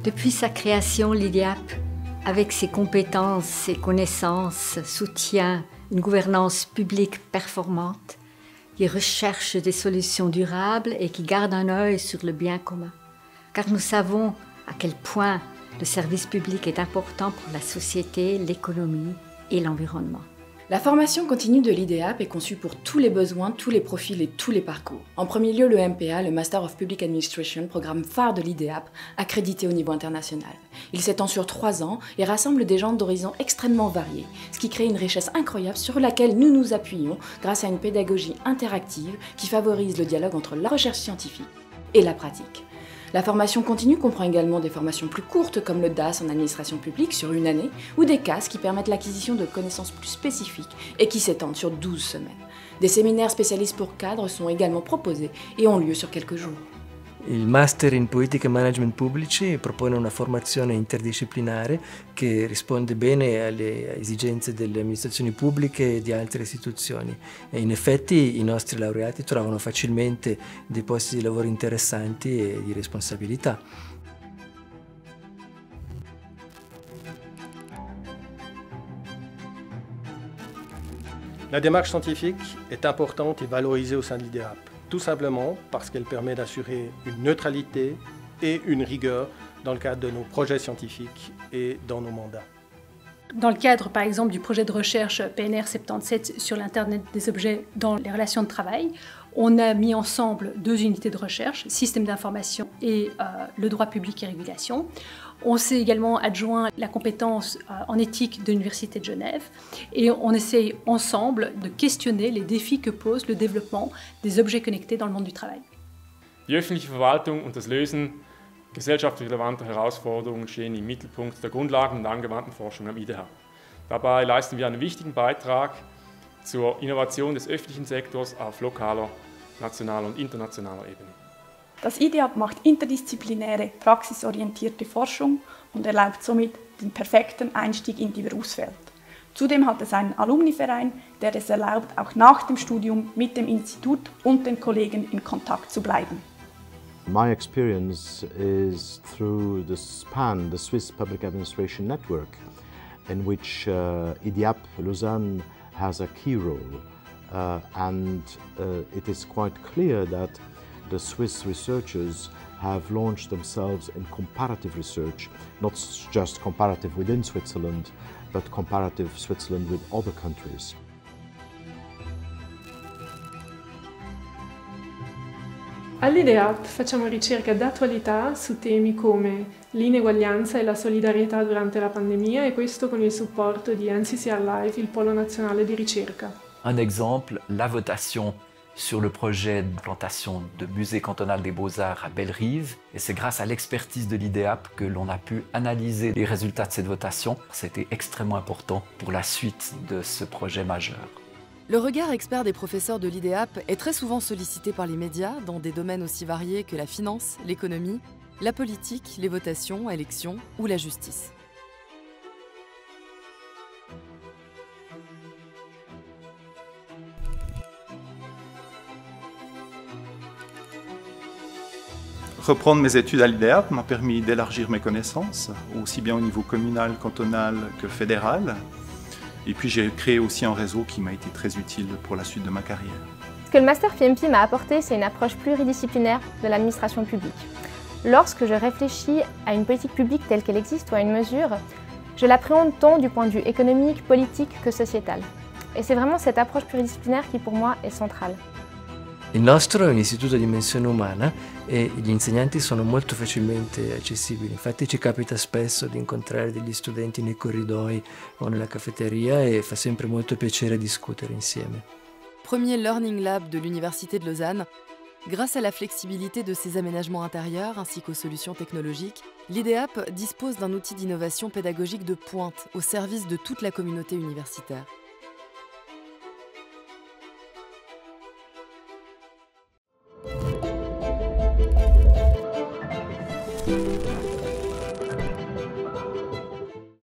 Depuis sa création, l'IDEAP, avec ses compétences, ses connaissances, soutient une gouvernance publique performante, qui recherche des solutions durables et qui garde un œil sur le bien commun. Car nous savons à quel point le service public est important pour la société, l'économie et l'environnement. La formation continue de l'IDEAP est conçue pour tous les besoins, tous les profils et tous les parcours. En premier lieu, le MPA, le Master of Public Administration, programme phare de l'IDEAP, accrédité au niveau international. Il s'étend sur 3 ans et rassemble des gens d'horizons extrêmement variés, ce qui crée une richesse incroyable sur laquelle nous nous appuyons grâce à une pédagogie interactive qui favorise le dialogue entre la recherche scientifique et la pratique. La formation continue comprend également des formations plus courtes comme le DAS en administration publique sur 1 année ou des CAS qui permettent l'acquisition de connaissances plus spécifiques et qui s'étendent sur 12 semaines. Des séminaires spécialistes pour cadres sont également proposés et ont lieu sur quelques jours. Il Master in Politica e Management Pubblici propone una formazione interdisciplinare che risponde bene alle esigenze delle amministrazioni pubbliche e di altre istituzioni e in effetti i nostri laureati trovano facilmente dei posti di lavoro interessanti e di responsabilità. La démarche scientifique est importante et valorisée au sein de l'IDEAP. Tout simplement parce qu'elle permet d'assurer une neutralité et une rigueur dans le cadre de nos projets scientifiques et dans nos mandats. Dans le cadre, par exemple, du projet de recherche PNR 77 sur l'Internet des objets dans les relations de travail, on a mis ensemble 2 unités de recherche, système d'information et le droit public et régulation. On s'est également adjoint la compétence en éthique de l'Université de Genève et on essaye ensemble de questionner les défis que pose le développement des objets connectés dans le monde du travail. Die öffentliche Verwaltung und das Lösen gesellschaftlich relevanter Herausforderungen stehen im Mittelpunkt der Grundlagen- und angewandten Forschung am IDEHA. Dabei leisten wir einen wichtigen Beitrag zur Innovation des öffentlichen Sektors auf lokaler, nationaler und internationaler Ebene. Das IDEAP macht interdisziplinäre, praxisorientierte Forschung und erlaubt somit den perfekten Einstieg in die Berufswelt. Zudem hat es einen Alumniverein, der es erlaubt, auch nach dem Studium mit dem Institut und den Kollegen in Kontakt zu bleiben. My experience is through the SPAN, the Swiss Public Administration Network, in which IDEAP Lausanne has a key role. It is quite clear that the Swiss researchers have launched themselves in comparative research, not just comparative within Switzerland, but comparative Switzerland with other countries. All'IDEAP facciamo ricerca d'attualità su temi come l'ineguaglianza e la solidarietà durante la pandemia e questo con il supporto di NCCR Live, il polo nazionale di ricerca. Un exemple, la votation sur le projet d'implantation de musée cantonal des Beaux-Arts à Bellerive. Et c'est grâce à l'expertise de l'IDEAP que l'on a pu analyser les résultats de cette votation. C'était extrêmement important pour la suite de ce projet majeur. Le regard expert des professeurs de l'IDEAP est très souvent sollicité par les médias dans des domaines aussi variés que la finance, l'économie, la politique, les votations, élections ou la justice. Reprendre mes études à l'IDEAP m'a permis d'élargir mes connaissances, aussi bien au niveau communal, cantonal que fédéral. Et puis j'ai créé aussi un réseau qui m'a été très utile pour la suite de ma carrière. Ce que le Master PMP m'a apporté, c'est une approche pluridisciplinaire de l'administration publique. Lorsque je réfléchis à une politique publique telle qu'elle existe ou à une mesure, je l'appréhende tant du point de vue économique, politique que sociétal. Et c'est vraiment cette approche pluridisciplinaire qui pour moi è centrale. Il nostro è un istituto a dimensione umana e gli insegnanti sono molto facilmente accessibili. Infatti ci capita spesso di incontrare degli studenti nei corridoi o nella cafeteria e fa sempre molto piacere discutere insieme. Premier Learning Lab de l'Université de Lausanne, grâce à la flexibilité de ses aménagements intérieurs ainsi qu'aux solutions technologiques, l'IDEAP dispose d'un outil d'innovation pédagogique de pointe au service de toute la communauté universitaire.